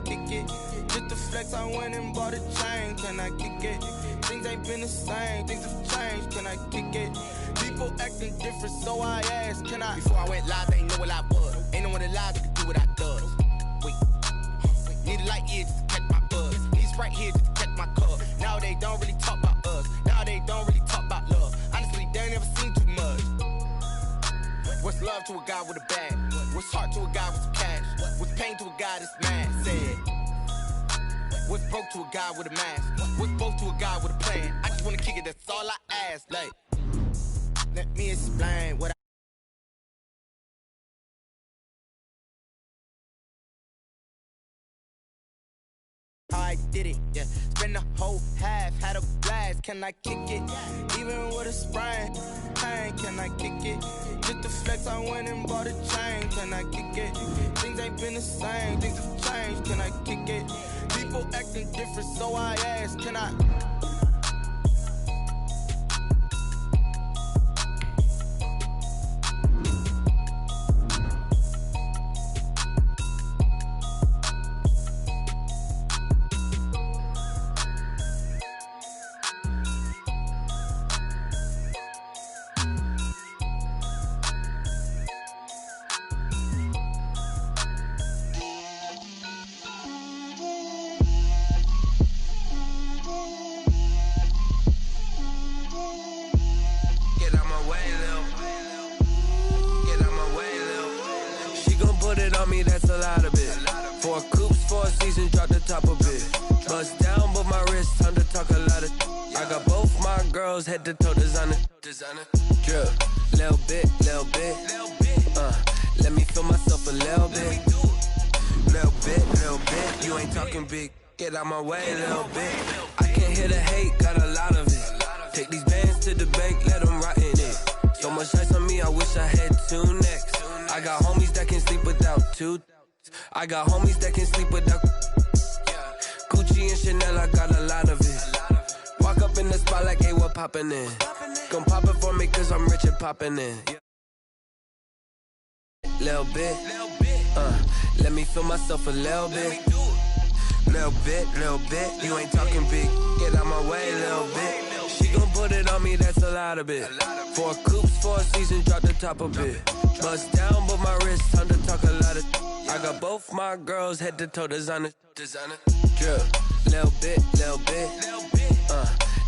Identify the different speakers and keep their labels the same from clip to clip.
Speaker 1: kick it? Just the flex, I went and bought a chain. Can I kick it? Things ain't been the same, things have changed. Can I kick it? People acting different, so I asked, can I? Before I went live, they ain't know what I was. Ain't no one alive that could do what I does. Wait, need a light year just to catch my buzz. These right here just to catch my cup. Now they don't really talk about us. Now they don't really talk about love. Honestly, they ain't never seen too much. What's love to a guy with a bag? What's heart to a guy with some cash? What's pain to a guy that's mad? Said. What's broke to a guy with a mask? What's both to a guy with a plan? I just wanna kick it, that's all I ask. Like, let me explain what I did it, yeah. Spend the whole half, had a blast. Can I kick it? Even with a sprain, pain, can I kick it? Just the flex, I went and bought a chain. Can I kick it? Things ain't been the same, things have changed. Can I kick it? People acting different, so I asked, can I?
Speaker 2: That's a lot of it. 4 coops, 4 seasons, drop the top of it. Bust down, but my wrist, time to talk a lot of. I got both my girls head to toe designer. Drip, little bit. Let me feel myself a little bit. Little bit. You ain't talking big. Get out my way a little bit. I can't hear the hate, got a lot of it. Take these bands to the bank, let them rot in it. So much ice on me, I wish I had 2 necks. I got homies that can sleep without 2. I got homies that can sleep without Gucci and Chanel, I got a lot of it. Walk up in the spot like, hey, what poppin' in? Gon' pop it for me cause I'm rich and poppin' in. Little bit, let me feel myself a little bit. Little bit, you ain't talking big. Get out my way a little bit. She gon' put it on me, that's a lot of it. 4 coops, 4 seasons, drop the top of it. Bust down, but my wrist, time to talk a lot of. I got both my girls head to toe designer. Drip, little bit.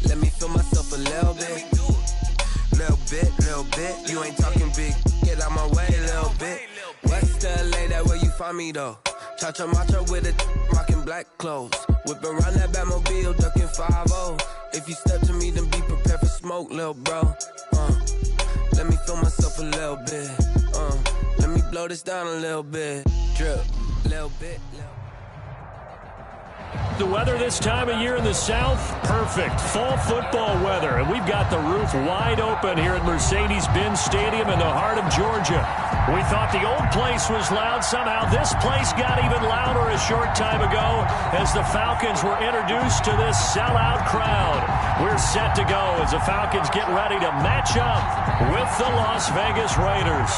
Speaker 2: Let me feel myself a little bit. Little bit, you ain't talking big. Get out my way a little bit. West LA, that where you find me though. Cha-cha matcha with it, rockin' black clothes. Whip around that Batmobile, duckin' 5-0. If you step to me, then be prepared for smoke, lil' bro. Let me feel myself a little bit. Let me blow this down a little bit. Drip, little bit.
Speaker 3: The weather this time of year in the South, perfect. Fall football weather. And we've got the roof wide open here at Mercedes-Benz Stadium in the heart of Georgia. We thought the old place was loud. Somehow this place got even louder a short time ago as the Falcons were introduced to this sellout crowd. We're set to go as the Falcons get ready to match up with the Las Vegas Raiders.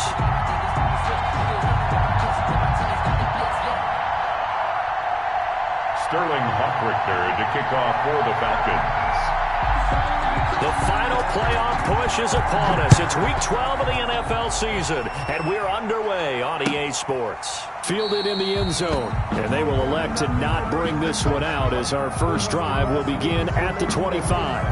Speaker 4: Sterling Hockrichter to kick off for the Falcons.
Speaker 3: The final playoff push is upon us. It's week 12 of the NFL season, and we're underway on EA Sports. Fielded in the end zone, and they will elect to not bring this one out as our first drive will begin at the 25.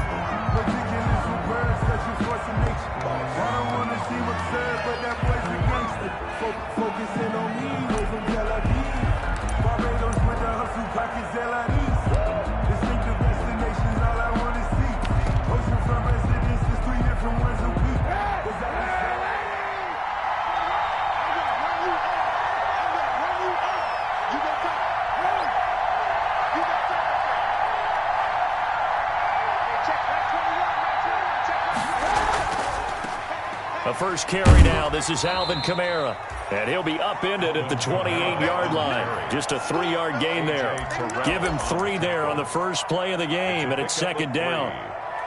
Speaker 3: The first carry now. This is Alvin Kamara. And he'll be upended at the 28-yard line. Just a 3-yard gain there. Give him 3 there on the first play of the game, and it's second down.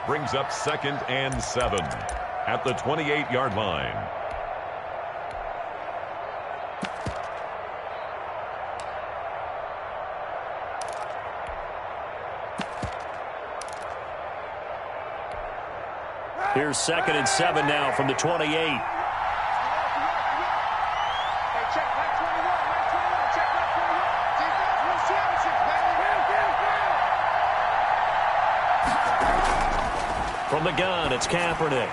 Speaker 4: Brings up 2nd and 7 at the 28-yard line.
Speaker 3: Here's 2nd and 7 now from the 28. From the gun, it's Kaepernick.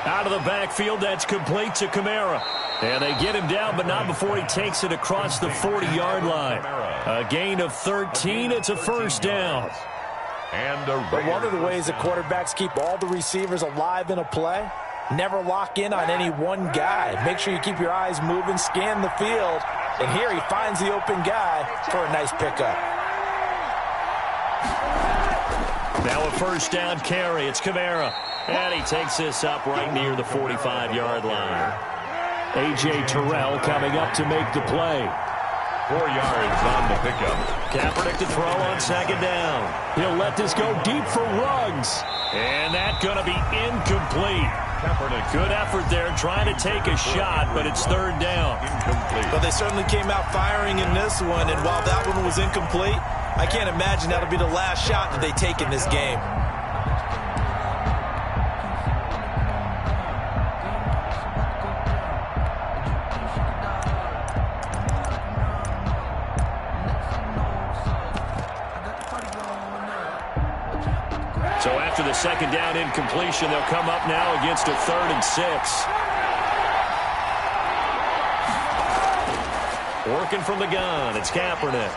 Speaker 3: Out of the backfield, that's complete to Kamara. And they get him down, but not before he takes it across the 40-yard line. A gain of 13. It's a first down.
Speaker 5: But one of the ways that quarterbacks keep all the receivers alive in a play, never lock in on any one guy. Make sure you keep your eyes moving, scan the field. And here he finds the open guy for a nice pickup.
Speaker 3: Now a first down carry. It's Kamara. And he takes this up right near the 45-yard line. A.J. Terrell coming up to make the play.
Speaker 4: 4 yards on the pickup.
Speaker 3: Kaepernick to throw on 2nd down. He'll let this go deep for Ruggs. And that's going to be incomplete.
Speaker 4: Kaepernick.
Speaker 3: Good effort there trying to take a shot, but it's 3rd down.
Speaker 4: Incomplete.
Speaker 5: But they certainly came out firing in this one, and while that one was incomplete, I can't imagine that'll be the last shot that they take in this game.
Speaker 3: So after the 2nd down incompletion, they'll come up now against a 3rd and 6. Working from the gun, it's Kaepernick.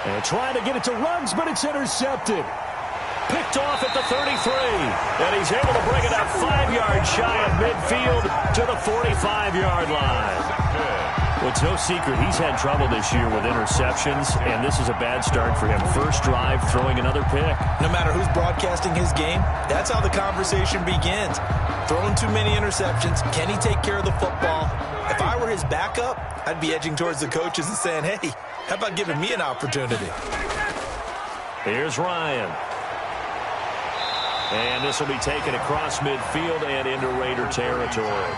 Speaker 3: And trying to get it to Ruggs, but it's intercepted. Picked off at the 33. And he's able to bring it up 5 yards shy of midfield to the 45-yard line. Well, it's no secret he's had trouble this year with interceptions, and this is a bad start for him. First drive, throwing another pick.
Speaker 5: No matter who's broadcasting his game, that's how the conversation begins. Throwing too many interceptions. Can he take care of the football? If I were his backup, I'd be edging towards the coaches and saying, hey, how about giving me an opportunity?
Speaker 3: Here's Ryan. And this will be taken across midfield and into Raider territory.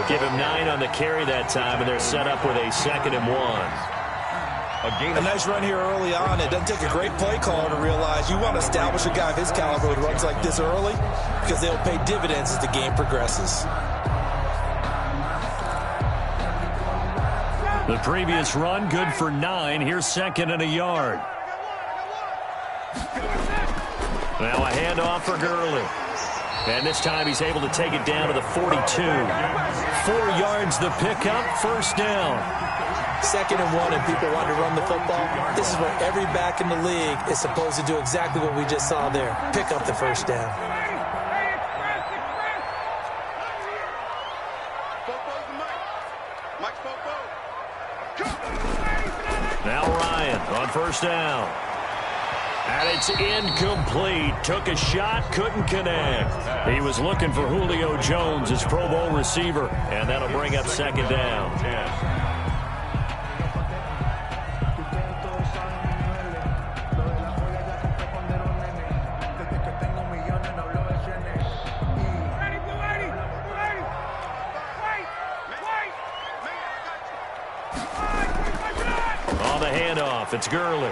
Speaker 3: Give him 9 on the carry that time, and they're set up with a 2nd and 1.
Speaker 5: A nice run here early on. It doesn't take a great play caller to realize you want to establish a guy of his caliber who runs like this early because they'll pay dividends as the game progresses.
Speaker 3: The previous run, good for 9. Here's 2nd and a yard. Now a handoff for Gurley. And this time he's able to take it down to the 42. 4 yards the pickup, first down.
Speaker 5: 2nd and 1 and people want to run the football. This is where every back in the league is supposed to do exactly what we just saw there. Pick up the first down.
Speaker 3: Now Ryan on first down. And it's incomplete. Took a shot, couldn't connect. He was looking for Julio Jones, his Pro Bowl receiver, and that'll bring up 2nd down. On the handoff, it's Gurley.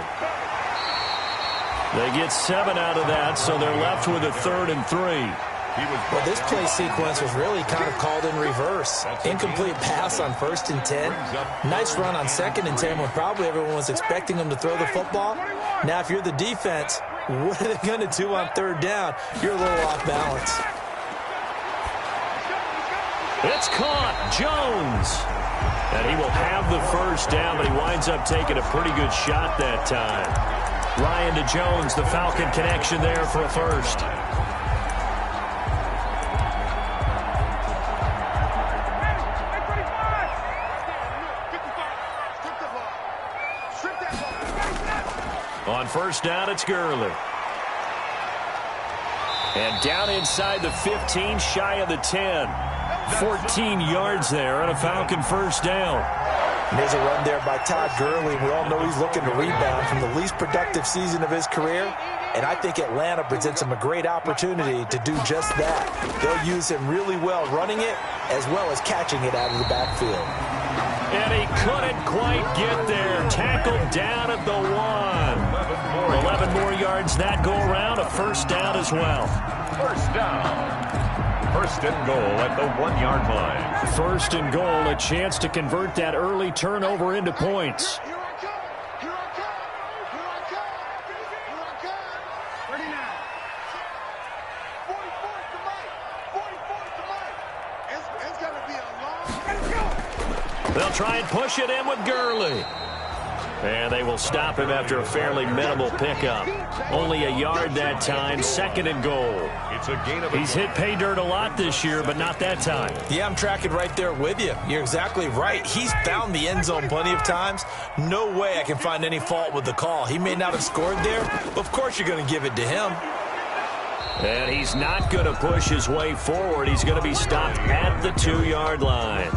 Speaker 3: They get 7 out of that, so they're left with a 3rd and 3.
Speaker 5: Well, this play sequence was really kind of called in reverse. Incomplete pass on 1st and 10. Nice run on 2nd and 10 when probably everyone was expecting them to throw the football. Now, if you're the defense, what are they going to do on 3rd down? You're a little off balance.
Speaker 3: It's caught. Jones. And he will have the first down, but he winds up taking a pretty good shot that time. Ryan to Jones, the Falcon connection there for a first. On first down, it's Gurley. And down inside the 15, shy of the 10. 14 yards there and a Falcon first down.
Speaker 5: And there's a run there by Todd Gurley. We all know he's looking to rebound from the least productive season of his career. And I think Atlanta presents him a great opportunity to do just that. They'll use him really well running it as well as catching it out of the backfield.
Speaker 3: And he couldn't quite get there. Tackled down at the 1. 11 more yards that go around. A first down as well.
Speaker 4: First down. First and goal at the 1-yard line.
Speaker 3: First and goal, a chance to convert that early turnover into points. They'll try and push it in with Gurley. And they will stop him after a fairly minimal pickup. Only a yard that time, second and goal.
Speaker 4: It's a gain of
Speaker 3: He's hit pay dirt a lot this year, but not that time.
Speaker 5: Yeah, I'm tracking right there with you. You're exactly right. He's found the end zone plenty of times. No way I can find any fault with the call. He may not have scored there, but of course you're going to give it to him.
Speaker 3: And he's not going to push his way forward. He's going to be stopped at the 2-yard line.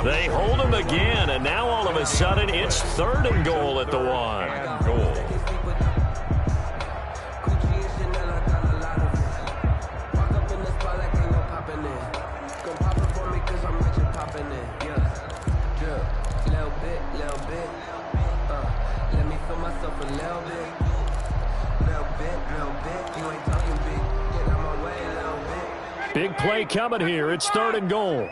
Speaker 3: They hold him again, and now all of a sudden it's third and goal at the 1.
Speaker 4: And goal.
Speaker 2: Let me feel myself a little bit.
Speaker 3: Big play coming here. It's third and goal.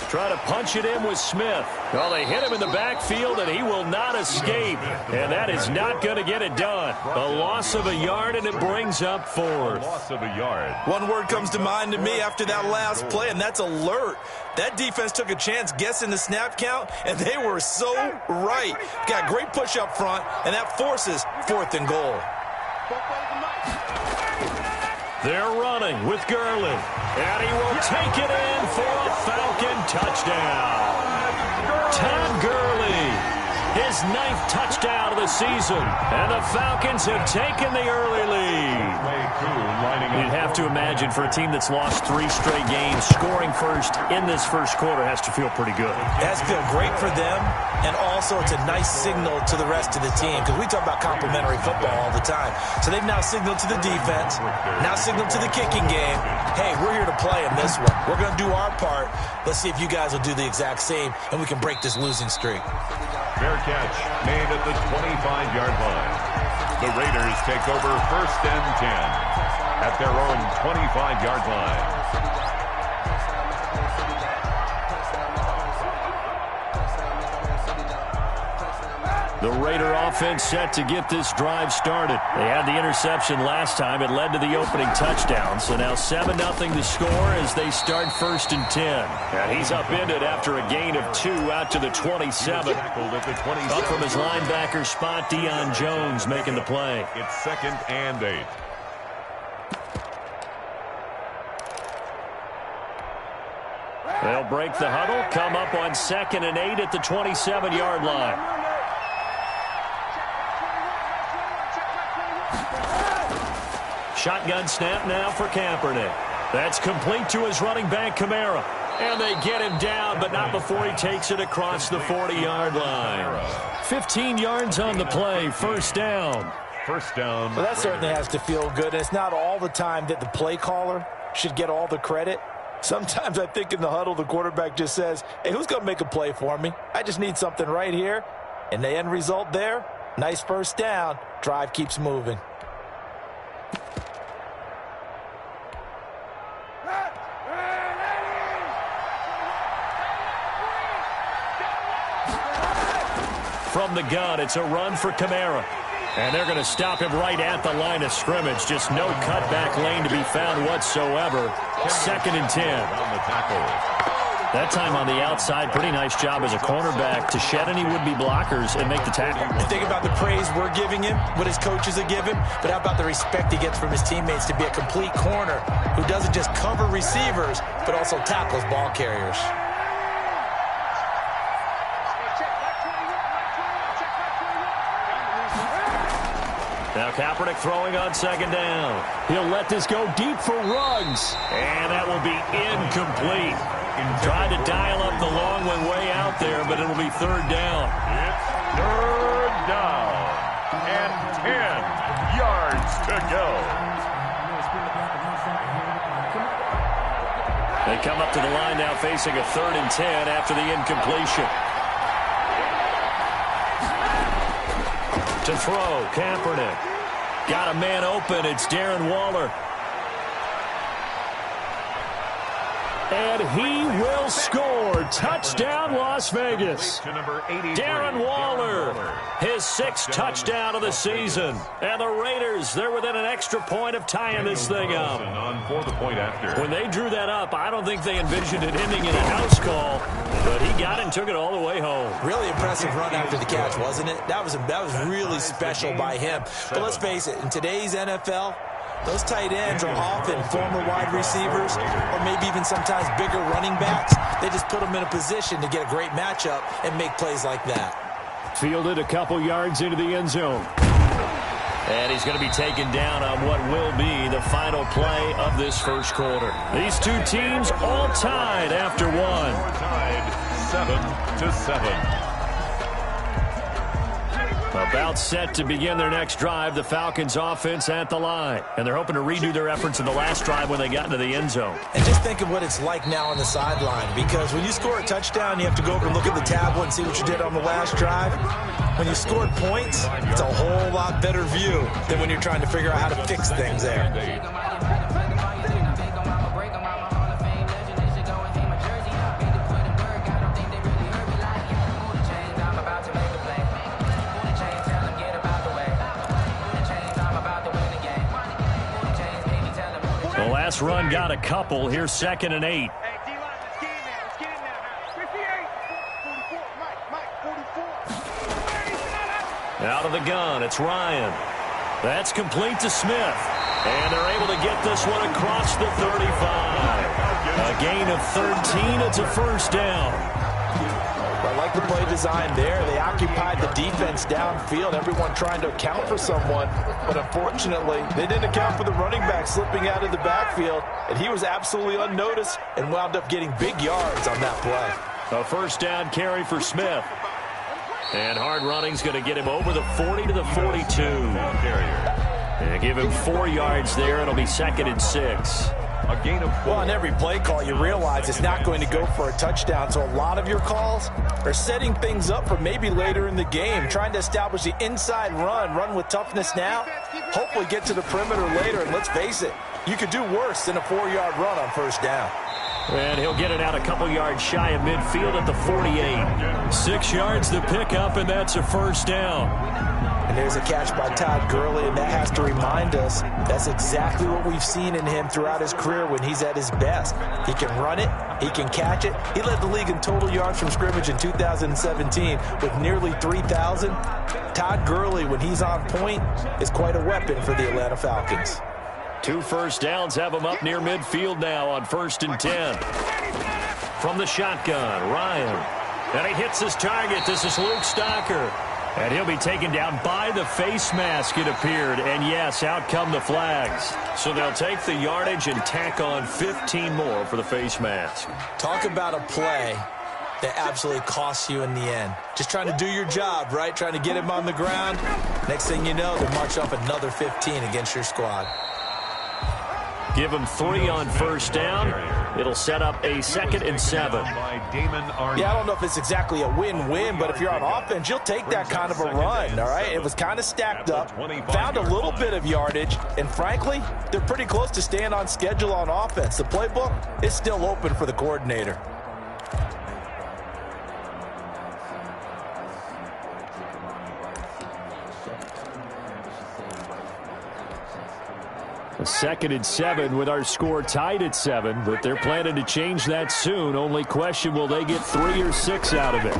Speaker 3: Try to punch it in with Smith. Well, they hit him in the backfield, and he will not escape. And that is not going to get it done. A loss of a yard, and it brings up fourth.
Speaker 4: Loss of a yard.
Speaker 5: One word comes to mind to me after that last play, and that's alert. That defense took a chance guessing the snap count, and they were so right. Got great push up front, and that forces fourth and goal.
Speaker 3: They're running with Gurley, and he will take it in for a Falcon touchdown. Todd Gurley, his 9th touchdown of the season, and the Falcons have taken the early lead. You'd have to imagine for a team that's lost 3 straight games, scoring first in this first quarter has to feel pretty good.
Speaker 5: It has to feel great for them, and also it's a nice signal to the rest of the team, because we talk about complementary football all the time. So they've now signaled to the defense, now signaled to the kicking game, hey, we're here to play in this one. We're going to do our part. Let's see if you guys will do the exact same, and we can break this losing streak.
Speaker 4: Fair catch made at the 25-yard line. The Raiders take over first and 10 at their own 25-yard line.
Speaker 3: The Raider offense set to get this drive started. They had the interception last time. It led to the opening touchdown. So now 7-0 to score as they start first and 10. And he's upended after a gain of 2 out to the 27. Up from his linebacker spot, Deion Jones making the play.
Speaker 4: It's second and 8.
Speaker 3: They'll break the huddle, come up on second and 8 at the 27-yard line. Shotgun snap now for Kaepernick. That's complete to his running back, Kamara. And they get him down, but not before he takes it across the 40-yard line. 15 yards on the play, first down.
Speaker 4: First down.
Speaker 5: Well, that certainly has to feel good. It's not all the time that the play caller should get all the credit. Sometimes I think in the huddle, the quarterback just says, hey, who's going to make a play for me? I just need something right here. And the end result there, nice first down. Drive keeps moving.
Speaker 3: From the gun, it's a run for Kamara. And they're going to stop him right at the line of scrimmage. Just no cutback lane to be found whatsoever. Second and 10. That time on the outside, pretty nice job as a cornerback to shed any would-be blockers and make the tackle.
Speaker 5: Think about the praise we're giving him, what his coaches are giving, but how about the respect he gets from his teammates to be a complete corner who doesn't just cover receivers, but also tackles ball carriers.
Speaker 3: Now Kaepernick throwing on second down. He'll let this go deep for Ruggs. And that will be incomplete. Tried to dial up the long one way out there, but it'll be third down.
Speaker 4: It's third down. And 10 yards to go.
Speaker 3: They come up to the line now facing a third and 10 after the incompletion. To throw, Kaepernick. Got a man open. It's Darren Waller. And he will score. Touchdown, Las Vegas. Darren Waller, his 6th touchdown of the season. And the Raiders, they're within an extra point of tying this thing up. When they drew that up, I don't think they envisioned it ending in a house call, but he got it and took it all the way home.
Speaker 5: Really impressive run after the catch, wasn't it? That was really special by him. But let's face it, in today's NFL, those tight ends are often former wide receivers or maybe even sometimes bigger running backs. They just put them in a position to get a great matchup and make plays like that.
Speaker 3: Fielded a couple yards into the end zone. And he's going to be taken down on what will be the final play of this first quarter. These two teams all tied after one.
Speaker 4: Tied 7-7.
Speaker 3: About set to begin their next drive, the Falcons offense at the line. And they're hoping to redo their efforts in the last drive when they got into the end zone.
Speaker 5: And just think of what it's like now on the sideline, because when you score a touchdown, you have to go over and look at the tablet and see what you did on the last drive. When you scored points, it's a whole lot better view than when you're trying to figure out how to fix things there.
Speaker 3: The last run got a couple. Here's 2nd and 8. Out of the gun, it's Ryan. That's complete to Smith. And they're able to get this one across the 35. A gain of 13. It's a first down.
Speaker 5: I like the play design there. They occupied the defense downfield, everyone trying to account for someone. But unfortunately, they didn't account for the running back slipping out of the backfield, and he was absolutely unnoticed and wound up getting big yards on that play.
Speaker 3: A first down carry for Smith. And hard running's going to get him over the 40 to the 42. And give him 4 yards there. It'll be 2nd and 6.
Speaker 4: A gain of 4.
Speaker 5: Well, on every play call, you realize it's not going to go for a touchdown. So a lot of your calls are setting things up for maybe later in the game, trying to establish the inside run with toughness now, hopefully get to the perimeter later. And let's face it, you could do worse than a 4-yard run on first down.
Speaker 3: And he'll get it out a couple yards shy of midfield at the 48. 6 yards to pick up, and that's a first down.
Speaker 5: And there's a catch by Todd Gurley, and that has to remind us that's exactly what we've seen in him throughout his career when he's at his best. He can run it. He can catch it. He led the league in total yards from scrimmage in 2017 with nearly 3,000. Todd Gurley, when he's on point, is quite a weapon for the Atlanta Falcons.
Speaker 3: 2 first downs have him up near midfield now on 1st and 10. From the shotgun, Ryan. And he hits his target. This is Luke Stocker. And he'll be taken down by the face mask, it appeared. And, yes, out come the flags. So they'll take the yardage and tack on 15 more for the face mask.
Speaker 5: Talk about a play that absolutely costs you in the end. Just trying to do your job, right? Trying to get him on the ground. Next thing you know, they march off another 15 against your squad.
Speaker 3: Give him 3 on first down. It'll set up a 2nd and 7.
Speaker 5: Yeah, I don't know if it's exactly a win-win, but if you're on offense, you'll take that kind of a run, all right? It was kind of stacked up, found a little bit of yardage, and frankly, they're pretty close to staying on schedule on offense. The playbook is still open for the coordinator.
Speaker 3: A 2nd and 7 with our score tied at 7, but they're planning to change that soon. Only question, will they get 3 or 6 out of it?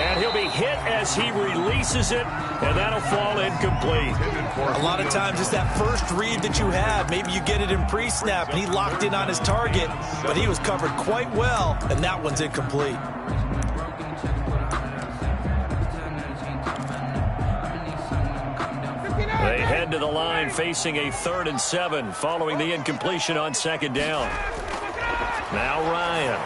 Speaker 3: And he'll be hit as he releases it, and that'll fall incomplete.
Speaker 5: A lot of times it's that first read that you have. Maybe you get it in pre-snap, and he locked in on his target, but he was covered quite well, and that one's incomplete.
Speaker 3: They head to the line facing a 3rd and 7 following the incompletion on 2nd down. Now Ryan.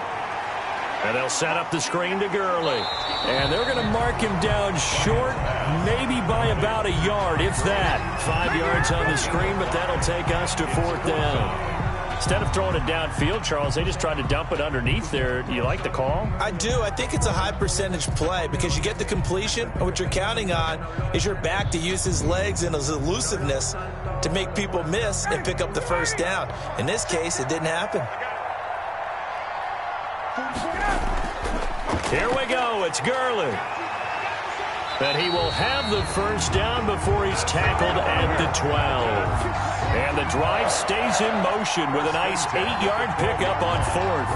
Speaker 3: And they'll set up the screen to Gurley. And they're going to mark him down short, maybe by about a yard, if that. 5 yards on the screen, but that'll take us to 4th down. Instead of throwing it downfield, Charles, they just tried to dump it underneath there. Do you like the call?
Speaker 5: I do. I think it's a high percentage play because you get the completion, and what you're counting on is your back to use his legs and his elusiveness to make people miss and pick up the first down. In this case, it didn't happen.
Speaker 3: Here we go. It's Gurley. And he will have the first down before he's tackled at the 12. And the drive stays in motion with a nice 8-yard pickup on 4th.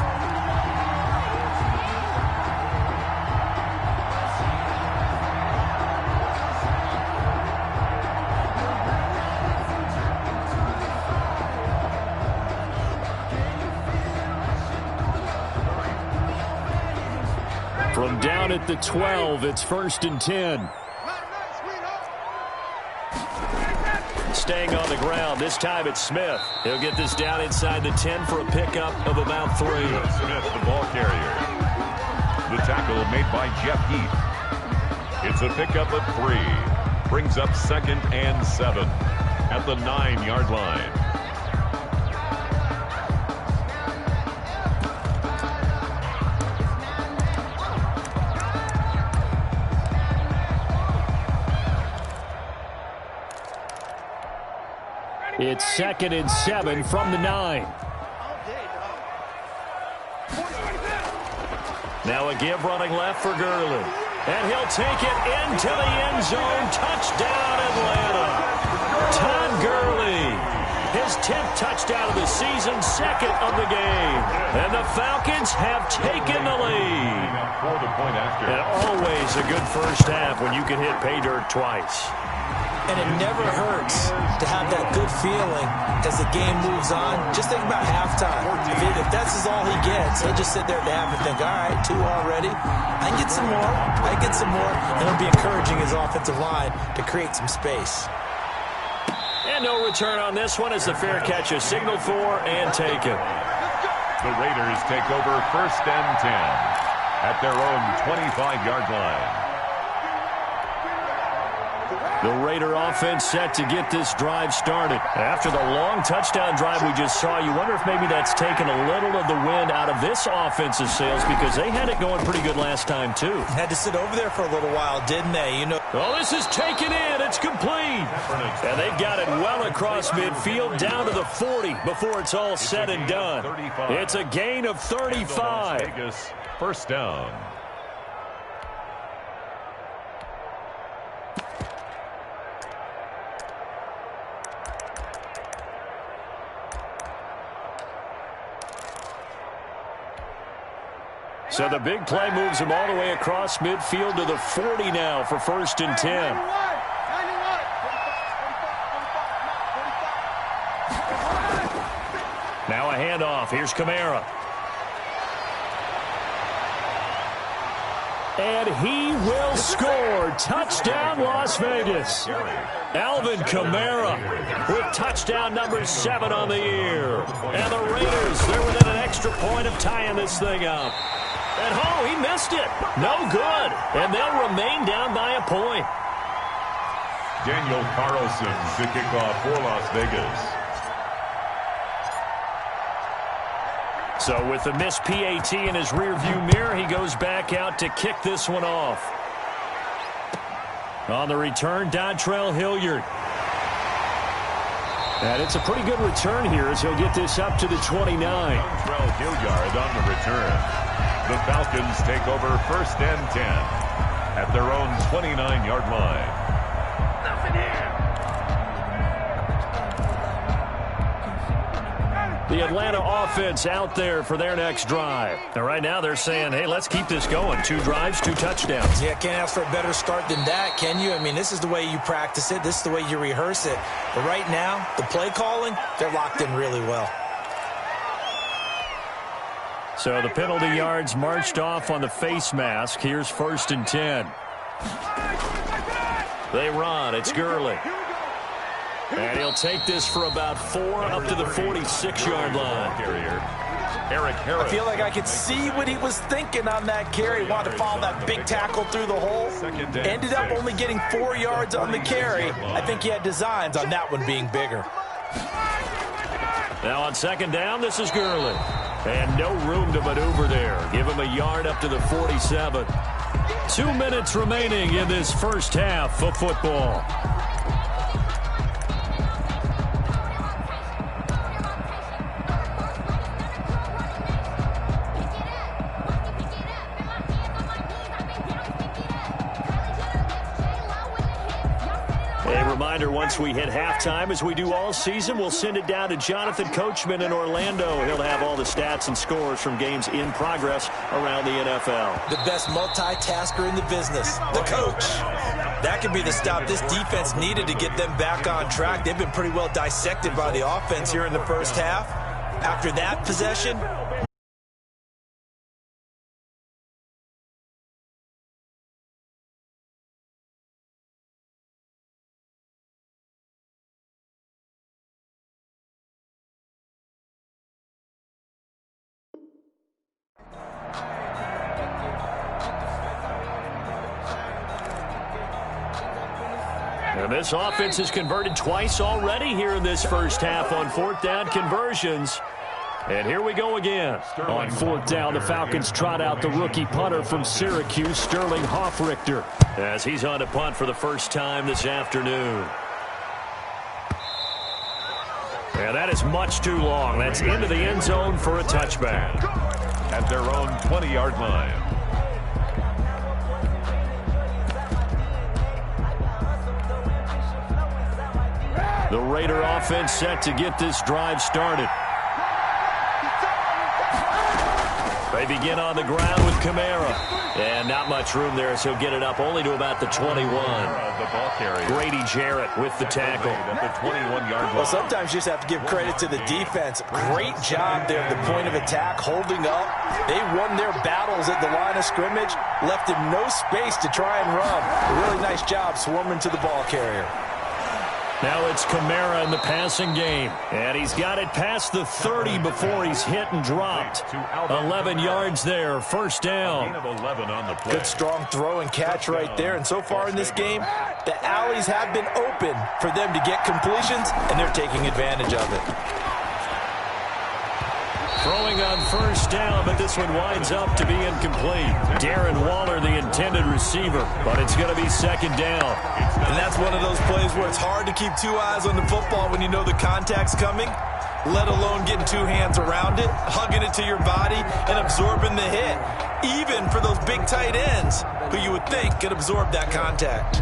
Speaker 3: From down at the 12, it's 1st and 10. Staying on the ground. This time it's Smith. He'll get this down inside the 10 for a pickup of about 3.
Speaker 4: Smith, the ball carrier. The tackle made by Jeff Heath. It's a pickup of 3. Brings up 2nd and 7 at the 9-yard line.
Speaker 3: It's 2nd and 7 from the 9. Now a give running left for Gurley. And he'll take it into the end zone. Touchdown, Atlanta. Todd Gurley. His 10th touchdown of the season, 2nd of the game. And the Falcons have taken the lead. And always a good first half when you can hit pay dirt twice.
Speaker 5: And it never hurts to have that good feeling as the game moves on. Just think about halftime. If that's all he gets, he'll just sit there at the half and think, all right, 2 already. I can get some more. I can get some more. And he'll be encouraging his offensive line to create some space.
Speaker 3: And no return on this one as the fair catch is signaled for and taken.
Speaker 4: The Raiders take over 1st and 10 at their own 25-yard line.
Speaker 3: The Raider offense set to get this drive started. After the long touchdown drive we just saw, you wonder if maybe that's taken a little of the wind out of this offensive sails because they had it going pretty good last time, too.
Speaker 5: Had to sit over there for a little while, didn't they? You know.
Speaker 3: Well, this is taken in. It's complete. And they've got it well across midfield down to the 40 before it's all said and done. It's a gain of 35.
Speaker 4: Vegas, 1st down.
Speaker 3: So the big play moves him all the way across midfield to the 40 now for 1st and 10. Now a handoff. Here's Kamara. And he will score. Touchdown, Las Vegas. Alvin Kamara with touchdown number 7 on the year. And the Raiders, they're within an extra point of tying this thing up. And oh, he missed it. No good. And they'll remain down by a point.
Speaker 4: Daniel Carlson to kick off for Las Vegas.
Speaker 3: So with the missed PAT in his rearview mirror, he goes back out to kick this one off. On the return, Dontrell Hilliard. And it's a pretty good return here as he'll get this up to the 29.
Speaker 4: Dontrell Hilliard on the return. The Falcons take over 1st and 10 at their own 29-yard line. Nothing here.
Speaker 3: The Atlanta offense out there for their next drive. And right now they're saying, hey, let's keep this going. 2 drives, 2 touchdowns.
Speaker 5: Yeah, can't ask for a better start than that, can you? I mean, this is the way you practice it. This is the way you rehearse it. But right now, the play calling, they're locked in really well.
Speaker 3: So the penalty yards marched off on the face mask. Here's 1st and 10. They run. It's Gurley. And he'll take this for about 4 up to the 46-yard line.
Speaker 4: Eric Harris.
Speaker 5: I feel like I could see what he was thinking on that carry. Wanted to follow that big tackle through the hole. Ended up only getting 4 yards on the carry. I think he had designs on that one being bigger.
Speaker 3: Now on second down, this is Gurley. And no room to maneuver there. Give him a yard up to the 47. 2 minutes remaining in this first half of football. Reminder, once we hit halftime, as we do all season, we'll send it down to Jonathan Coachman in Orlando. He'll have all the stats and scores from games in progress around the NFL.
Speaker 5: The best multitasker in the business, the coach. That could be the stop this defense needed to get them back on track. They've been pretty well dissected by the offense here in the first half. After that possession,
Speaker 3: and this offense has converted twice already here in this first half on fourth down conversions. And here we go again. On fourth down, the Falcons trot out the rookie punter from Syracuse, Sterling Hoffrichter, as he's on to punt for the first time this afternoon. And that is much too long. That's into the end zone for a touchback.
Speaker 4: At their own 20-yard line.
Speaker 3: The Raider offense set to get this drive started. They begin on the ground with Kamara. And not much room there, so he'll get it up only to about the 21.
Speaker 4: The ball carrier.
Speaker 3: Grady Jarrett with the tackle.
Speaker 4: At the 21-yard line.
Speaker 5: Well, sometimes you just have to give credit to the defense. Great job there at the point of attack, holding up. They won their battles at the line of scrimmage, left him no space to try and run. A really nice job swarming to the ball carrier.
Speaker 3: Now it's Kamara in the passing game. And he's got it past the 30 before he's hit and dropped. 11 yards there, first down.
Speaker 5: Good strong throw and catch right there. And so far in this game, the alleys have been open for them to get completions, and they're taking advantage of it.
Speaker 3: Throwing on first down, but this one winds up to be incomplete. Darren Waller, the intended receiver, but it's going to be second down.
Speaker 5: And that's one of those plays where it's hard to keep two eyes on the football when you know the contact's coming, let alone getting two hands around it, hugging it to your body, and absorbing the hit, even for those big tight ends who you would think could absorb that contact.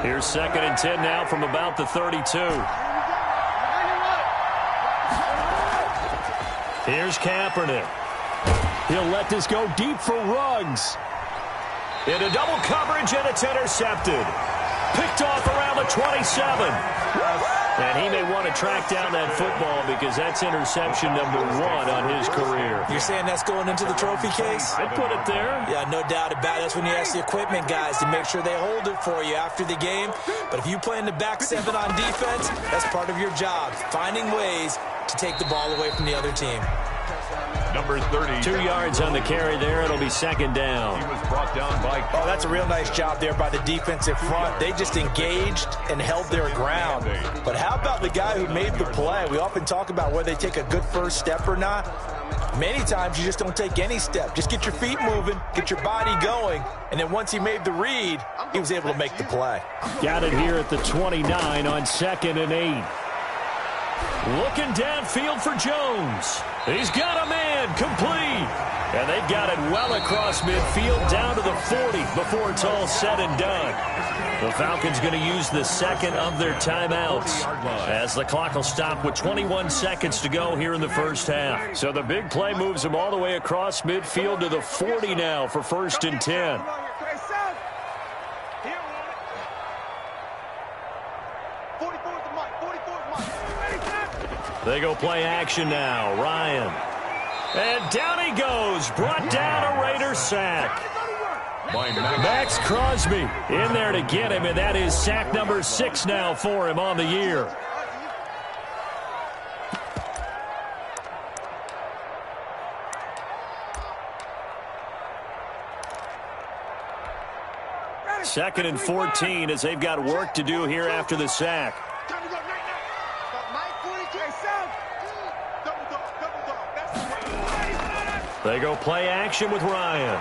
Speaker 3: Here's second and 10 now from about the 32. Here's Kaepernick. He'll let this go deep for Ruggs. Into double coverage, and it's intercepted. Picked off around the 27. And he may want to track down that football because that's interception number 1 on his career.
Speaker 5: You're saying that's going into the trophy case?
Speaker 3: I'd put it there.
Speaker 5: Yeah, no doubt about it. That's when you ask the equipment guys to make sure they hold it for you after the game. But if you play in the back 7 on defense, that's part of your job, finding ways to take the ball away from the other team.
Speaker 4: Number 30.
Speaker 3: 2 yards on the carry there. It'll be second down.
Speaker 4: He was brought down by...
Speaker 5: Oh, that's a real nice job there by the defensive front. They just engaged and held their ground. But how about the guy who made the play? We often talk about whether they take a good first step or not. Many times you just don't take any step. Just get your feet moving, get your body going, and then once he made the read, he was able to make the play.
Speaker 3: Got it here at the 29 on second and 8. Looking downfield for Jones. He's got a man, complete. And they've got it well across midfield down to the 40 before it's all said and done. The Falcons going to use the second of their timeouts as the clock will stop with 21 seconds to go here in the first half. So the big play moves them all the way across midfield to the 40 now for first and 10. They go play action now. Ryan. And down he goes. Brought down a Raider sack. Max Crosby in there to get him, and that is sack number 6 now for him on the year. 2nd and 14 as they've got work to do here after the sack. They go play action with Ryan.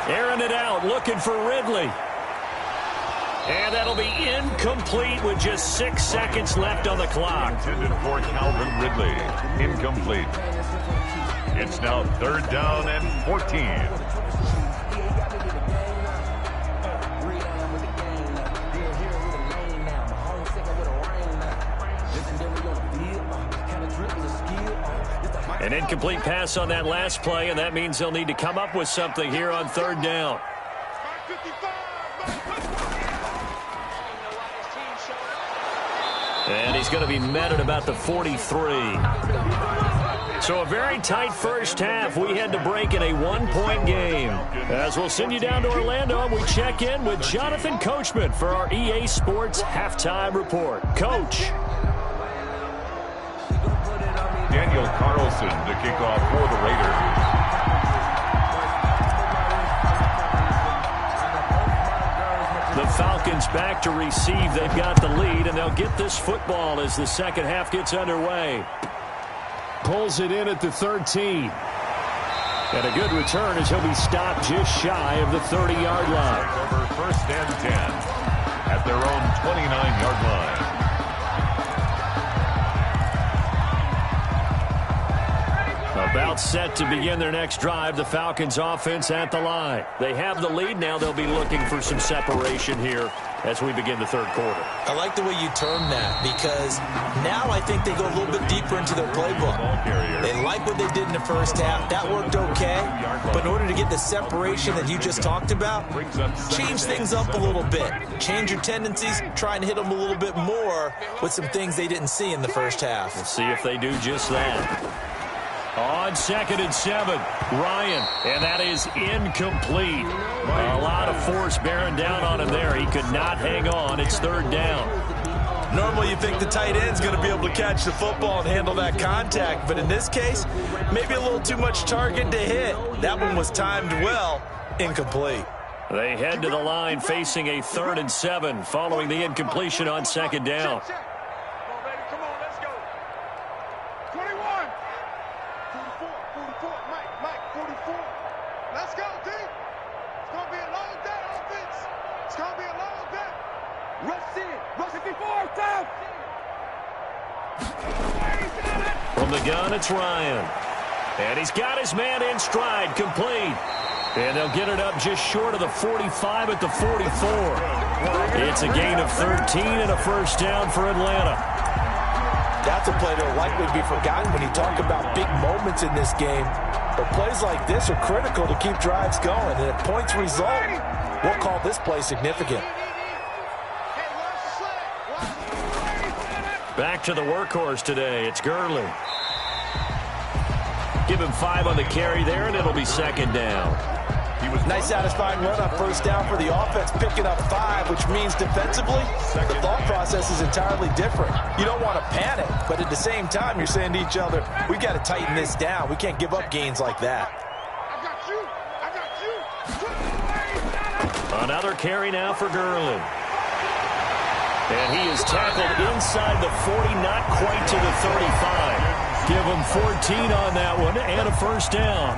Speaker 3: Airing it out, looking for Ridley. And that'll be incomplete with just 6 seconds left on the clock.
Speaker 4: Intended for Calvin Ridley. Incomplete. It's now 3rd down and 14.
Speaker 3: An incomplete pass on that last play, and that means they'll need to come up with something here on 3rd down. And he's going to be met at about the 43. So a very tight first half. We had to break in a 1-point game. As we'll send you down to Orlando, and we check in with Jonathan Coachman for our EA Sports Halftime Report. Coach.
Speaker 4: Daniel Carlson to kick off for the Raiders.
Speaker 3: The Falcons back to receive. They've got the lead, and they'll get this football as the second half gets underway. Pulls it in at the 13. And a good return as he'll be stopped just shy of the 30-yard line.
Speaker 4: Over 1st and 10 at their own 29-yard line.
Speaker 3: About set to begin their next drive, the Falcons offense at the line. They have the lead. Now they'll be looking for some separation here as we begin the 3rd quarter.
Speaker 5: I like the way you term that because now I think they go a little bit deeper into their playbook. They like what they did in the first half. That worked okay. But in order to get the separation that you just talked about, change things up a little bit. Change your tendencies, try and hit them a little bit more with some things they didn't see in the first half.
Speaker 3: We'll see if they do just that. On 2nd and 7, Ryan, and that is incomplete. A lot of force bearing down on him there. He could not hang on. It's 3rd down.
Speaker 5: Normally you think the tight end's going to be able to catch the football and handle that contact, but in this case, maybe a little too much target to hit. That one was timed well, incomplete.
Speaker 3: They head to the line facing a 3rd and 7 following the incompletion on 2nd down. From the gun, it's Ryan. And he's got his man in stride, complete. And they'll get it up just short of the 45 at the 44. It's a gain of 13 and a 1st down for Atlanta.
Speaker 5: That's a play that will likely be forgotten when you talk about big moments in this game. But plays like this are critical to keep drives going. And if points result, we'll call this play significant.
Speaker 3: Back to the workhorse today. It's Gurley. Give him 5 on the carry there, and it'll be 2nd down.
Speaker 5: Nice satisfying run on 1st down for the offense, picking up 5, which means defensively, the thought process is entirely different. You don't want to panic, but at the same time, you're saying to each other, we got to tighten this down. We can't give up gains like that.
Speaker 3: Another carry now for Gurley. And he is tackled inside the 40, not quite to the 35. Give him 14 on that one and a 1st down.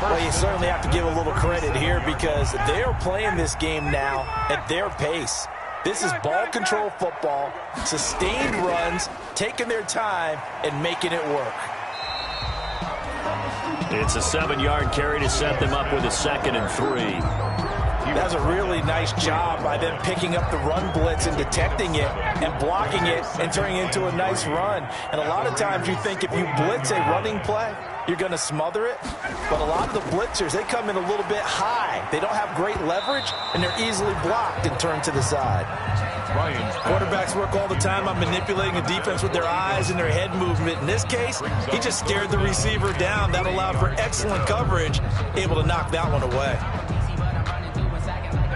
Speaker 5: Well, you certainly have to give a little credit here because they are playing this game now at their pace. This is ball control football, sustained runs, taking their time, and making it work.
Speaker 3: It's a 7-yard carry to set them up with a 2nd and 3.
Speaker 5: That's a really nice job by them picking up the run blitz and detecting it and blocking it and turning it into a nice run. And a lot of times you think if you blitz a running play, you're going to smother it. But a lot of the blitzers, they come in a little bit high. They don't have great leverage, and they're easily blocked and turned to the side. Quarterbacks work all the time on manipulating a defense with their eyes and their head movement. In this case, he just stared the receiver down. That allowed for excellent coverage, able to knock that one away.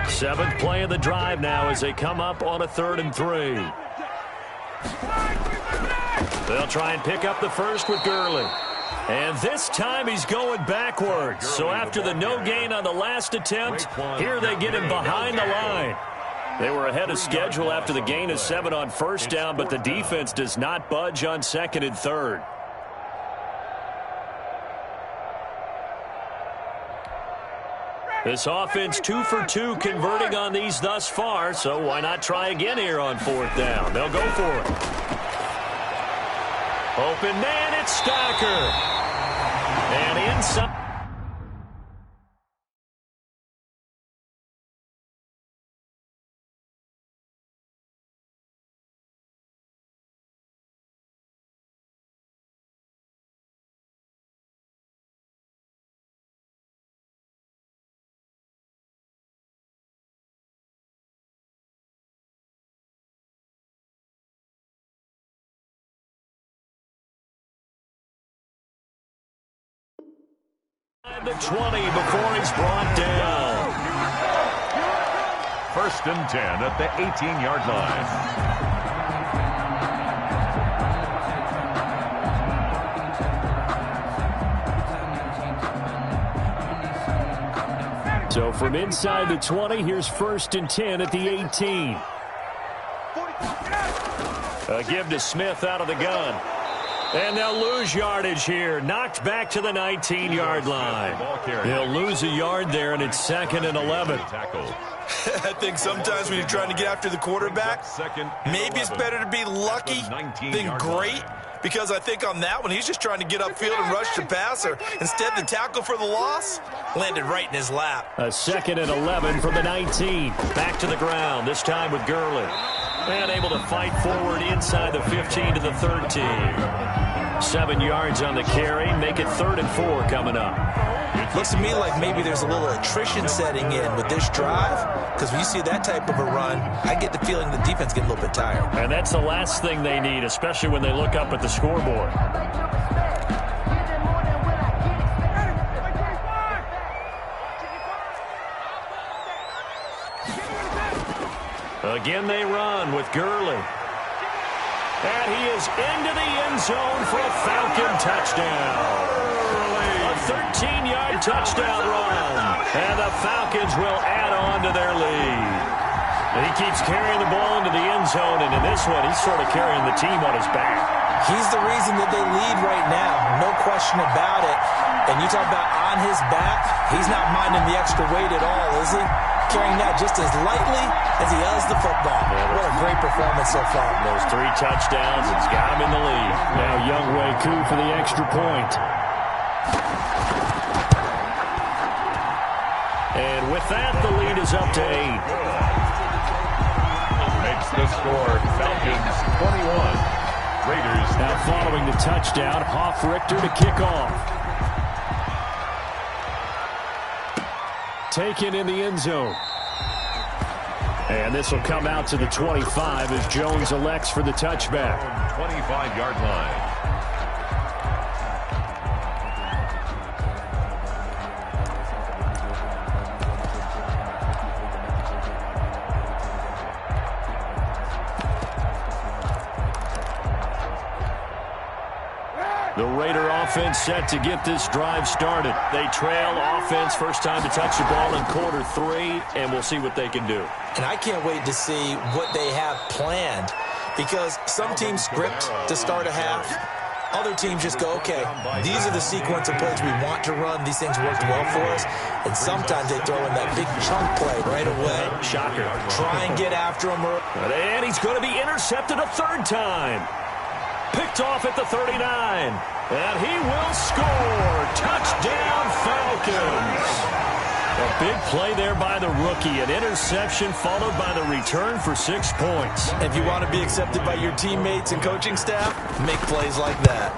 Speaker 3: 7th play of the drive now as they come up on a 3rd and 3. They'll try and pick up the first with Gurley. And this time he's going backwards. So after the no gain on the last attempt, here they get him behind the line. They were ahead of schedule after the gain of 7 on first down, but the defense does not budge on second and third. This offense 2 for 2 converting on these thus far, so why not try again here on fourth down? They'll go for it. Open man, it's Stocker. And inside. The 20 before he's brought down.
Speaker 4: First and 10 at the 18-yard line.
Speaker 3: So from inside the 20, here's first and 10 at the 18. A give to Smith out of the gun. And they'll lose yardage here. Knocked back to the 19-yard line. They'll lose a yard there, and it's 2nd and 11.
Speaker 6: I think sometimes when you're trying to get after the quarterback, maybe it's better to be lucky than great, because I think on that one, he's just trying to get upfield and rush the passer. Instead, the tackle for the loss landed right in his lap.
Speaker 3: A 2nd and 11 from the 19. Back to the ground, this time with Gurley. And able to fight forward inside the 15 to the 13. 7 yards on the carry. Make it 3rd and 4 coming up.
Speaker 6: Looks to me like maybe there's a little attrition setting in with this drive, because when you see that type of a run, I get the feeling the defense getting a little bit tired.
Speaker 3: And that's the last thing they need, especially when they look up at the scoreboard. Again they run with Gurley. And he is into the end zone for a Falcon touchdown. A 13-yard touchdown run. And the Falcons will add on to their lead. And he keeps carrying the ball into the end zone, and in this one, he's sort of carrying the team on his back.
Speaker 5: He's the reason that they lead right now. No question about it. And you talk about on his back, he's not minding the extra weight at all, is he? Carrying that just as lightly as he does the football. Yeah, what a great performance so far.
Speaker 3: Those 3 touchdowns, it's got him in the lead. Now Younghoe Koo for the extra point. And with that, the lead is up to 8.
Speaker 4: Makes the score Falcons 21. Raiders.
Speaker 3: Now following the touchdown, Hoff-Richter to kick off. Taken in the end zone. And this will come out to the 25 as Jones elects for the touchback.
Speaker 4: 25-yard line.
Speaker 3: The Raider offense set to get this drive started. They trail offense, first time to touch the ball in quarter 3, and we'll see what they can do.
Speaker 5: And I can't wait to see what they have planned, because some teams script to start a half. Other teams just go, okay, these are the sequence of plays we want to run. These things worked well for us. And sometimes they throw in that big chunk play right away.
Speaker 3: Shocker.
Speaker 5: Try and get after him.
Speaker 3: And he's going to be intercepted a 3rd time. Picked off at the 39. And he will score. Touchdown, Falcons. A big play there by the rookie. An interception followed by the return for 6 points.
Speaker 5: If you want to be accepted by your teammates and coaching staff, make plays like that.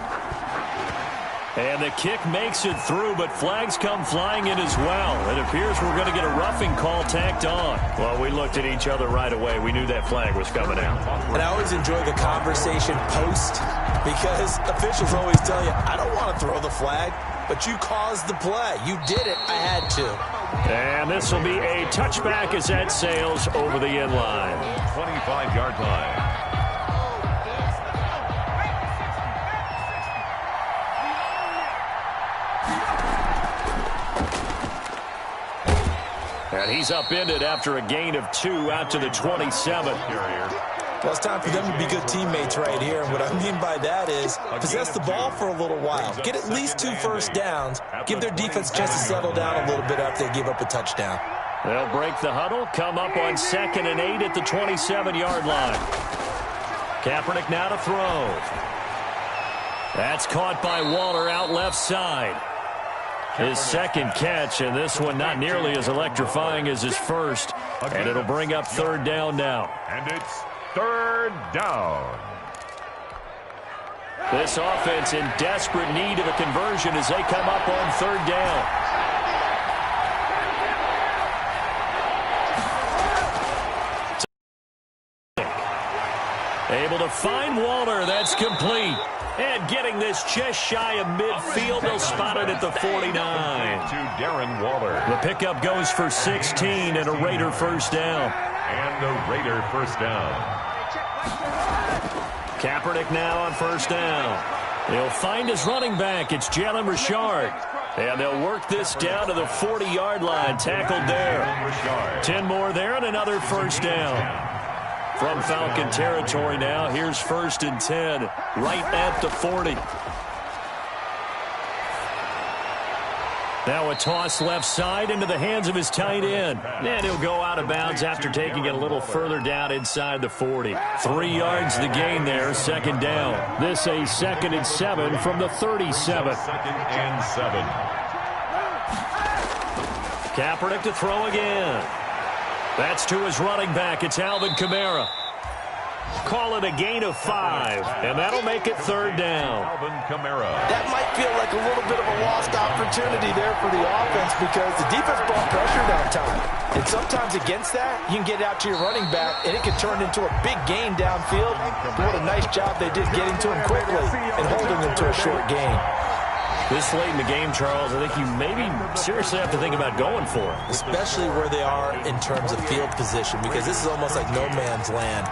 Speaker 3: And the kick makes it through, but flags come flying in as well. It appears we're going to get a roughing call tacked on. Well, we looked at each other right away. We knew that flag was coming out.
Speaker 5: And I always enjoy the conversation post, because officials always tell you, I don't want to throw the flag, but you caused the play. You did it. I had to.
Speaker 3: And this will be a touchback as that sails over the end line.
Speaker 4: 25-yard line.
Speaker 3: And He's upended after a gain of 2 out to the 27.
Speaker 5: Well, it's time for them to be good teammates right here. And what I mean by that is possess the ball for a little while. Get at least 2 first downs. Give their defense a chance to settle down a little bit after they give up a touchdown.
Speaker 3: They'll break the huddle, come up on 2nd and 8 at the 27-yard line. Kaepernick now to throw. That's caught by Waller out left side. His second catch, and this one not nearly as electrifying as his first. And it'll bring up 3rd down now.
Speaker 4: And it's 3rd down.
Speaker 3: This offense in desperate need of a conversion as they come up on 3rd down. Able to find Waller. That's complete. And getting this just shy of midfield, they'll spot it at the 49.
Speaker 4: To Darren Waller.
Speaker 3: The pickup goes for 16 and a Raider first down.
Speaker 4: And the Raider first down.
Speaker 3: Kaepernick now on 1st down. He'll find his running back. It's Jalen Richard. And they'll work this down to the 40-yard line. Tackled there. 10 more there and another first down. From Falcon territory now, here's 1st and 10, right at the 40. Now a toss left side into the hands of his tight end. And he'll go out of bounds after taking it a little further down inside the 40. 3 yards the gain there, 2nd down. This a 2nd and 7 from the 37.
Speaker 4: 2nd and 7.
Speaker 3: Kaepernick to throw again. That's to his running back. It's Alvin Kamara. Call it a gain of 5, and that'll make it 3rd down.
Speaker 4: Alvin Kamara.
Speaker 6: That might feel like a little bit of a lost opportunity there for the offense because the defense brought pressure that time. And sometimes against that, you can get out to your running back, and it can turn into a big gain downfield. But what a nice job they did getting to him quickly and holding him to a short gain.
Speaker 3: This late in the game, Charles, I think you maybe seriously have to think about going for it.
Speaker 5: Especially where they are in terms of field position, because this is almost like no man's land.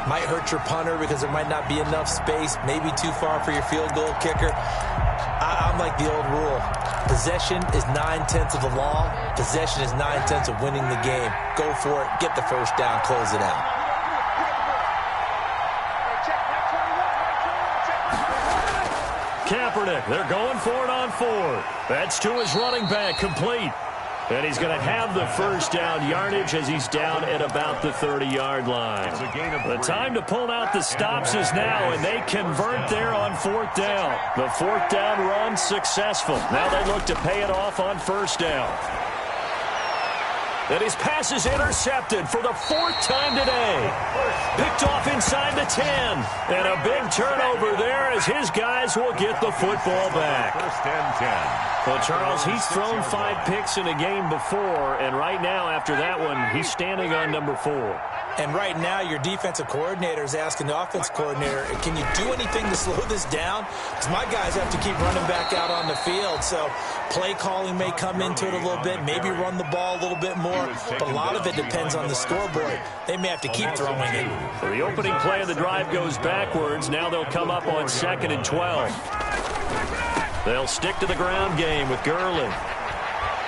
Speaker 5: Might hurt your punter because there might not be enough space, maybe too far for your field goal kicker. I'm like the old rule. Possession is 9/10 of the law. Possession is 9/10 of winning the game. Go for it. Get the first down. Close it out.
Speaker 3: Kaepernick, they're going for it on 4. That's to his running back, complete. And he's going to have the first down yardage as he's down at about the 30-yard line. The time to pull out the stops is now, and they convert there on 4th down. The 4th down run successful. Now they look to pay it off on 1st down. And his pass is intercepted for the 4th time today. Picked off inside the 10. And a big turnover there as his guys will get the football back.
Speaker 4: 1st and 10.
Speaker 3: Well, Charles, he's thrown 5 picks in a game before, and right now after that one, he's standing on number 4.
Speaker 5: And right now, your defensive coordinator is asking the offense coordinator, can you do anything to slow this down? Because my guys have to keep running back out on the field. So play calling may come into it a little bit, maybe run the ball a little bit more. But a lot of it depends on the scoreboard. They may have to keep throwing it.
Speaker 3: So the opening play of the drive goes backwards. Now they'll come up on 2nd and 12. They'll stick to the ground game with Gurley.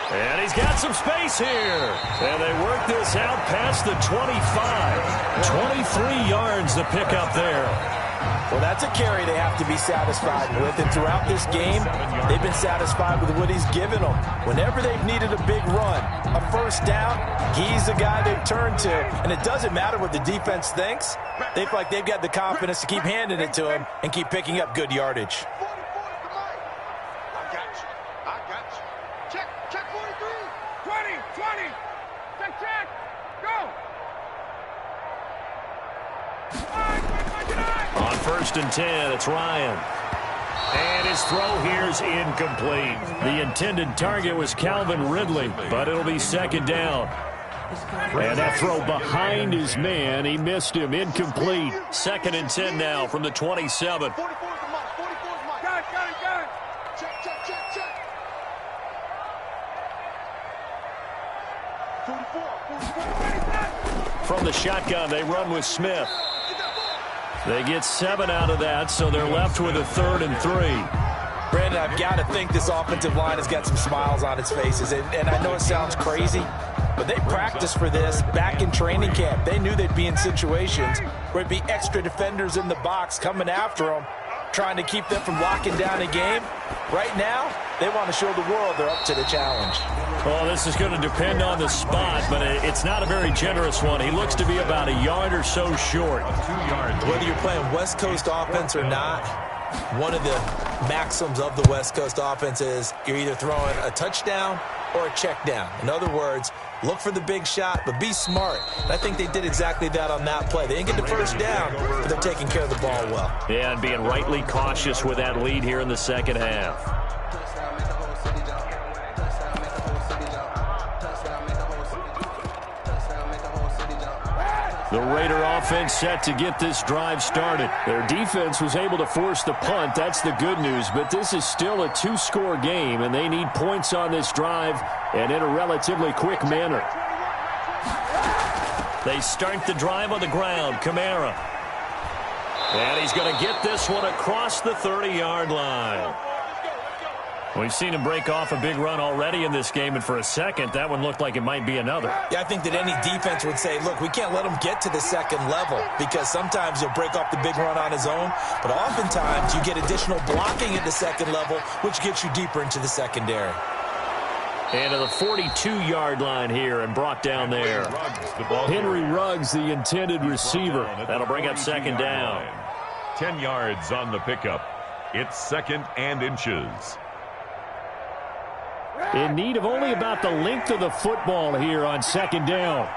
Speaker 3: And he's got some space here. And they work this out past the 25. 23 yards to pick up there.
Speaker 6: Well, that's a carry they have to be satisfied with. And throughout this game, they've been satisfied with what he's given them. Whenever they've needed a big run, a first down, he's the guy they've turned to. And it doesn't matter what the defense thinks. They feel like they've got the confidence to keep handing it to him and keep picking up good yardage.
Speaker 3: On 1st and 10, it's Ryan. And his throw here's incomplete. The intended target was Calvin Ridley, but it'll be 2nd down. And that throw behind his man, he missed him, incomplete. 2nd and 10 now from the 27. From the shotgun, they run with Smith. They get 7 out of that, so they're left with a 3rd and 3.
Speaker 6: Brandon, I've got to think this offensive line has got some smiles on its faces. And I know it sounds crazy,
Speaker 5: But they practiced for this back in training camp. They knew they'd be in situations where it'd be extra defenders in the box coming after them, trying to keep them from locking down a game. Right now, they want to show the world they're up to the challenge.
Speaker 3: Well, this is going to depend on the spot, but it's not a very generous one. He looks to be about a yard or so short.
Speaker 4: 2 yards.
Speaker 5: Whether you're playing West Coast offense or not, one of the maxims of the West Coast offense is you're either throwing a touchdown or a check down. In other words, look for the big shot, but be smart. And I think they did exactly that on that play. They didn't get the first down, but they're taking care of the ball well.
Speaker 3: Yeah, and being rightly cautious with that lead here in the second half. The Raider offense set to get this drive started. Their defense was able to force the punt. That's the good news. But this is still a 2-score game, and they need points on this drive and in a relatively quick manner. They start the drive on the ground. Kamara. And he's going to get this one across the 30-yard line. We've seen him break off a big run already in this game, and for a second, that one looked like it might be another.
Speaker 5: Yeah, I think that any defense would say, look, we can't let him get to the second level, because sometimes he'll break off the big run on his own, but oftentimes you get additional blocking at the second level, which gets you deeper into the secondary.
Speaker 3: And to the 42-yard line here and brought down there. Henry Ruggs, the intended receiver. That'll bring up second down.
Speaker 4: 10 yards on the pickup. It's 2nd and inches.
Speaker 3: In need of only about the length of the football here on second down.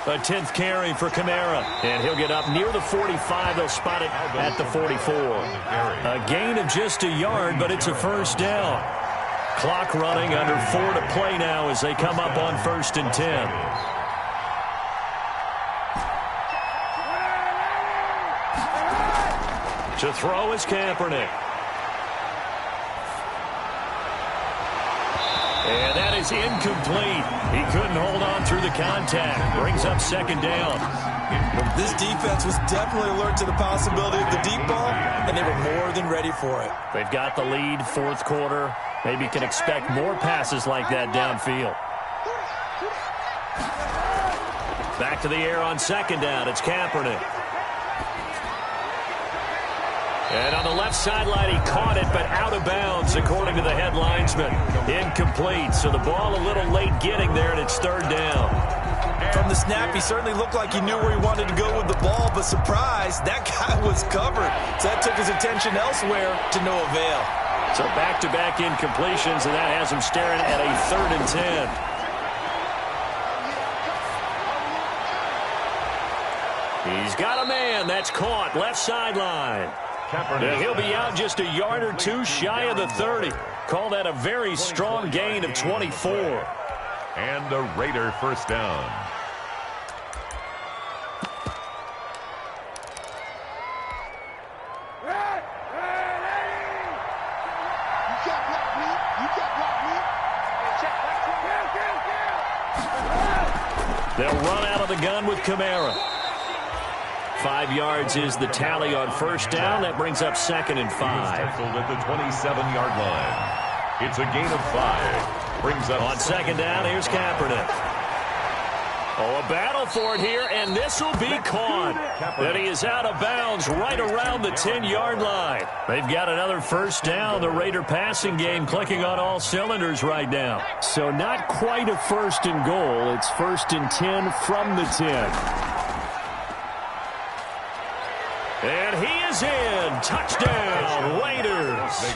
Speaker 3: A 10th carry for Kamara. And he'll get up near the 45. They'll spot it at the 44. A gain of just a yard, but it's a first down. Clock running, under 4 to play now as they come up on 1st and 10. To throw is Kaepernick. And that is incomplete. He couldn't hold on through the contact. Brings up second down.
Speaker 5: This defense was definitely alert to the possibility of the deep ball, and they were more than ready for it.
Speaker 3: They've got the lead, 4th quarter. Maybe can expect more passes like that downfield. Back to the air on second down. It's Kaepernick. And on the left sideline, he caught it, but out of bounds, according to the head linesman. Incomplete, so the ball a little late getting there, and it's 3rd down.
Speaker 5: From the snap, he certainly looked like he knew where he wanted to go with the ball, but surprise, that guy was covered. So that took his attention elsewhere to no avail.
Speaker 3: So back-to-back incompletions, and that has him staring at a 3rd and 10. He's got a man. That's caught. Left sideline. And he'll be out just a yard or two shy of the 30. Call that a very strong gain of 24.
Speaker 4: And a Raider first down.
Speaker 3: They'll run out of the gun with Kamara. 5 yards is the tally on first down. That brings up 2nd and 5.
Speaker 4: Tackled at the 27-yard line. It's a gain of 5. Brings up
Speaker 3: on second down. Here's Kaepernick. Oh, a battle for it here, and this will be caught. That he is out of bounds right around the 10-yard line. They've got another first down. The Raider passing game clicking on all cylinders right now. So not quite a 1st and goal. It's 1st and 10 from the 10. And he is in. Touchdown, Raiders.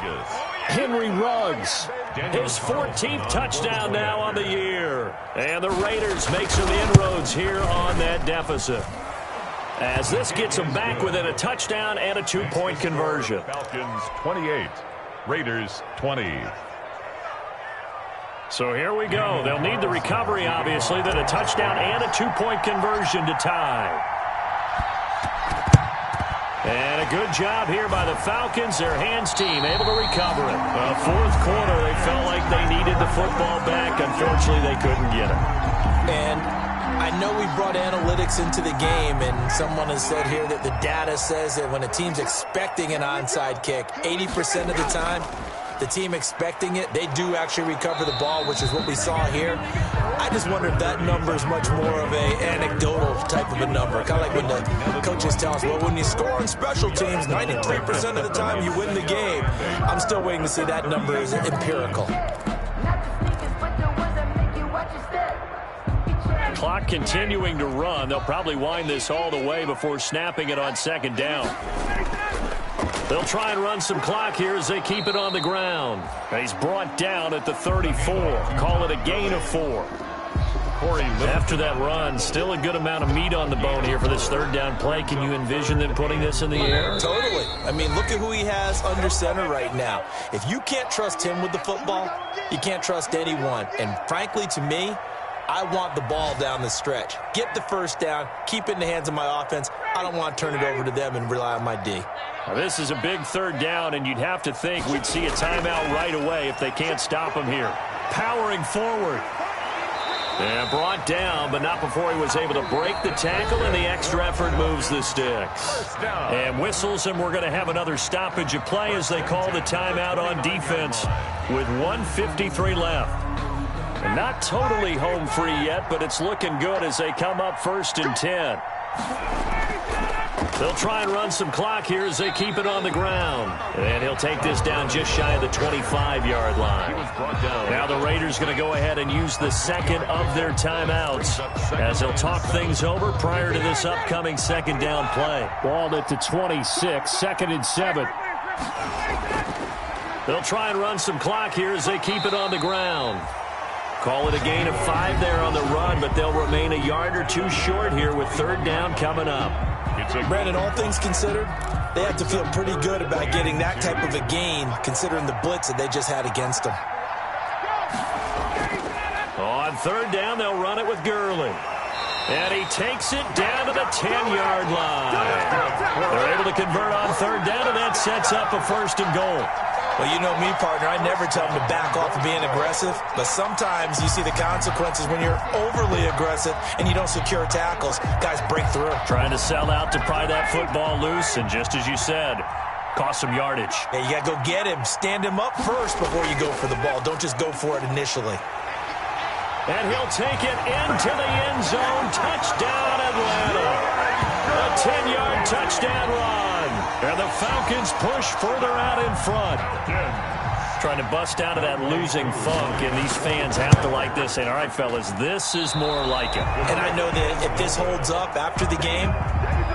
Speaker 3: Henry Ruggs, his 14th touchdown now on the year. And the Raiders make some inroads here on that deficit, as this gets them back within a touchdown and a 2-point conversion.
Speaker 4: Falcons 28, Raiders 20.
Speaker 3: So here we go. They'll need the recovery, obviously, then a touchdown and a 2-point conversion to tie. And a good job here by the Falcons. Their hands team able to recover it. 4th quarter, they felt like they needed the football back. Unfortunately, they couldn't get it.
Speaker 5: And I know we brought analytics into the game, and someone has said here that the data says that when a team's expecting an onside kick, 80% of the time, the team expecting it, they do actually recover the ball, which is what we saw here. I just wonder if that number is much more of a anecdotal type of a number. Kind of like when the coaches tell us, well, when you score on special teams, 93% of the time you win the game. I'm still waiting to see that number is empirical.
Speaker 3: Clock continuing to run. They'll probably wind this all the way before snapping it on second down. They'll try and run some clock here as they keep it on the ground. And he's brought down at the 34. Call it a gain of 4. After that run, still a good amount of meat on the bone here for this third down play. Can you envision them putting this in the air?
Speaker 5: Totally. I mean, look at who he has under center right now. If you can't trust him with the football, you can't trust anyone. And frankly, to me, I want the ball down the stretch. Get the first down, keep it in the hands of my offense. I don't want to turn it over to them and rely on my D.
Speaker 3: Now, this is a big third down, and you'd have to think we'd see a timeout right away if they can't stop him here. Powering forward. And brought down, but not before he was able to break the tackle, and the extra effort moves the sticks. And whistles, and we're going to have another stoppage of play as they call the timeout on defense with 1:53 left. And not totally home free yet, but it's looking good as they come up 1st and 10. They'll try and run some clock here as they keep it on the ground. And he'll take this down just shy of the 25-yard line. Now the Raiders going to go ahead and use the second of their timeouts as they'll talk things over prior to this upcoming second down play. Ball at the 26, 2nd and 7. They'll try and run some clock here as they keep it on the ground. Call it a gain of 5 there on the run, but they'll remain a yard or two short here with third down coming up.
Speaker 5: Brandon, all things considered, they have to feel pretty good about getting that type of a gain considering the blitz that they just had against them.
Speaker 3: On third down, they'll run it with Gurley. And he takes it down to the 10-yard line. They're able to convert on third down, and that sets up a 1st and goal.
Speaker 5: Well, you know me, partner. I never tell them to back off of being aggressive, but sometimes you see the consequences when you're overly aggressive and you don't secure tackles. Guys break through.
Speaker 3: Trying to sell out to pry that football loose, and just as you said, cost some yardage.
Speaker 5: Yeah, you got to go get him. Stand him up first before you go for the ball. Don't just go for it initially.
Speaker 3: And he'll take it into the end zone. Touchdown, Atlanta. A 10-yard touchdown run. And the Falcons push further out in front. Trying to bust out of that losing funk, and these fans have to like this. And all right, fellas, this is more like it.
Speaker 5: And I know that if this holds up after the game,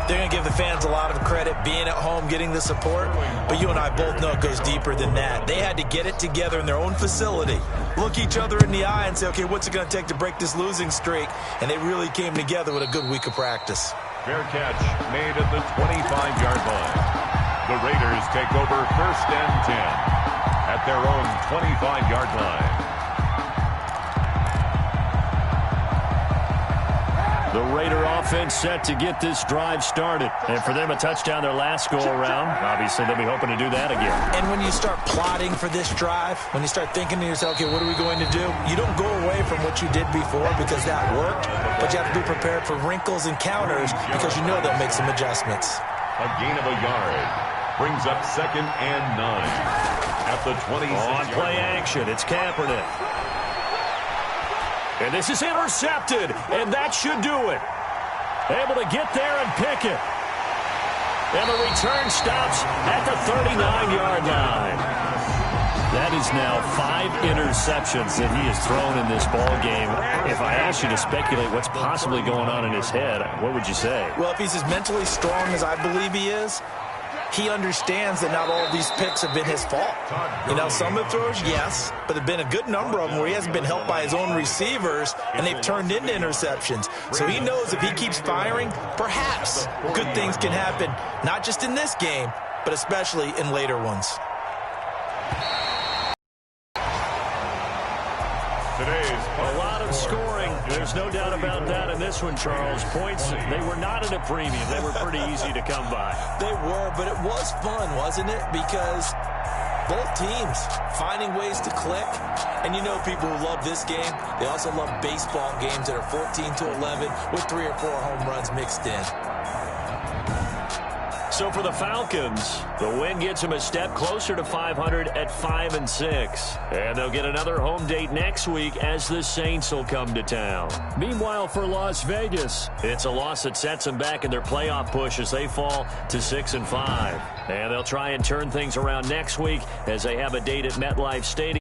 Speaker 5: they're going to give the fans a lot of credit being at home, getting the support. But you and I both know it goes deeper than that. They had to get it together in their own facility, look each other in the eye and say, okay, what's it going to take to break this losing streak? And they really came together with a good week of practice.
Speaker 4: Fair catch made at the 25-yard line. The Raiders take over 1st and 10 at their own 25-yard line.
Speaker 3: The Raider offense set to get this drive started. And for them, a touchdown their last go-around. Obviously, they'll be hoping to do that again.
Speaker 5: And when you start plotting for this drive, when you start thinking to yourself, okay, what are we going to do? You don't go away from what you did before because that worked, but you have to be prepared for wrinkles and counters because you know they'll make some adjustments.
Speaker 4: A gain of a yard brings up 2nd and 9 at the 26.
Speaker 3: On play action, it's Kaepernick. And this is intercepted, and that should do it. Able to get there and pick it. And the return stops at the 39-yard line. That is now 5 interceptions that he has thrown in this ball game. If I asked you to speculate what's possibly going on in his head, what would you say?
Speaker 5: Well, if he's as mentally strong as I believe he is, he understands that not all of these picks have been his fault. You know, some of the throws, yes, but there have been a good number of them where he hasn't been helped by his own receivers, and they've turned into interceptions. So he knows if he keeps firing, perhaps good things can happen, not just in this game, but especially in later ones.
Speaker 3: A lot of scoring. There's no doubt about that in this one, Charles. Points, they were not at a premium. They were pretty easy to come by.
Speaker 5: They were, but it was fun, wasn't it? Because both teams finding ways to click. And you know people who love this game, they also love baseball games that are 14-11 with 3 or 4 home runs mixed in.
Speaker 3: So for the Falcons, the win gets them a step closer to 500 at 5-6. And they'll get another home date next week as the Saints will come to town. Meanwhile, for Las Vegas, it's a loss that sets them back in their playoff push as they fall to 6-5. And they'll try and turn things around next week as they have a date at MetLife Stadium.